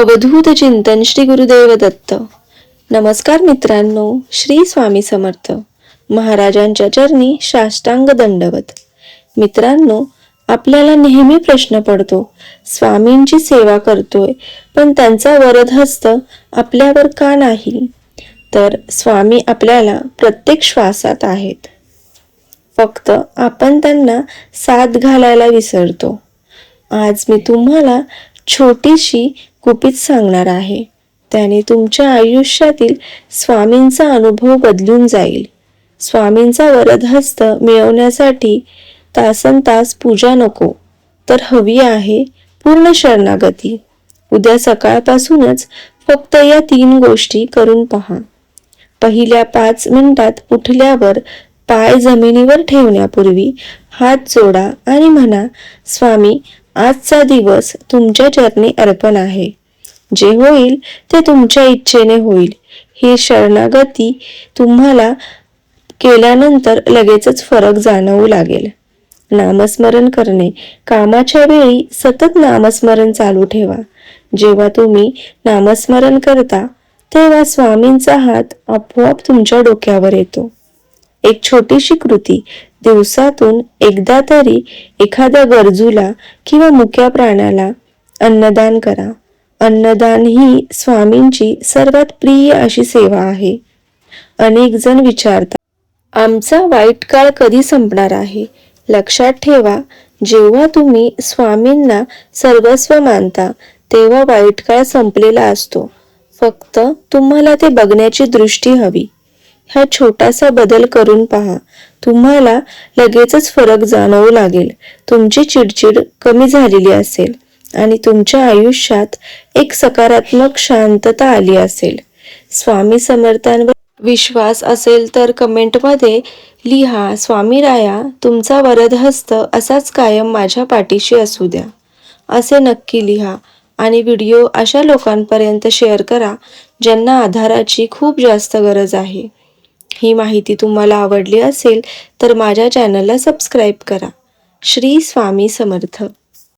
अवधूत चिंतन श्री गुरुदेव दत्त। नमस्कार मित्रांनो, श्री स्वामी समर्थ महाराजांच्या चरणी साष्टांग दंडवत। मित्रांनो, आपल्याला नेहमी प्रश्न पडतो, स्वामींची सेवा करतोय पण त्यांचा वरदहस्त आपल्यावर का नाही? तर स्वामी आपल्याला प्रत्येक श्वासात आहेत, फक्त आपण त्यांना साथ घालायला विसरतो। आज मी तुम्हाला छोटीशी गुपित सांगणार आहे, त्याने तुमच्या आयुष्यातील स्वामींचा अनुभव बदलून जाईल। स्वामींचा वरदहस्त मिळवण्यासाठी तासनतास पूजा नको, तर हवी आहे पूर्ण शरणागती। उद्या सकाळपासूनच फक्त या 3 गोष्टी करून पहा। पहिल्या 5 मिनिटात उठल्यावर पाय जमिनीवर ठेवण्यापूर्वी हात जोडा आणि म्हणा, स्वामी, आजचा दिवस तुमच्या चरणी अर्पण आहे। जे होईल ते तुमच्या इच्छेने होईल। ही शरणागती तुम्हाला केल्यानंतर लगेचच फरक जाणवू लागेल। नामस्मरण करणे, कामाच्या वेळी सतत नामस्मरण चालू ठेवा। जेव्हा तुम्ही नामस्मरण करता तेव्हा स्वामींचा हात आपोआप तुमच्या डोक्यावर येतो। एक छोटीशी कृती, दिवसातून एकदा तरी एखाद्या गरजूला किंवा मुक्या प्राण्याला अन्नदान करा। अन्नदान ही स्वामींची सर्वात प्रिय अशी सेवा आहे। अनेक जण विचारतात, आमचा वाईट काळ कधी संपणार आहे? लक्षात ठेवा, जेव्हा तुम्ही स्वामींना सर्वस्व मानता तेव्हा वाईट काळ संपलेला असतो। फक्त तुम्हाला ते बघण्याची दृष्टी हवी। हा छोटासा बदल करून पहा, तुम्हाला लगेचच फरक जाणवू लागेल। तुमची चिडचिड कमी झालेली असेल आणि तुमच्या आयुष्यात एक सकारात्मक शांतता आली असेल। स्वामी समर्थांवर विश्वास असेल तर कमेंटमध्ये लिहा, स्वामी राया, तुमचा वरदहस्त असाच कायम माझ्या पाठीशी असू द्या, असे नक्की लिहा। आणि व्हिडिओ अशा लोकांपर्यंत शेअर करा ज्यांना आधाराची खूप जास्त गरज आहे। ही माहिती तुम्हाला आवडली असेल तर माझ्या चॅनलला सबस्क्राईब करा। श्री स्वामी समर्थ।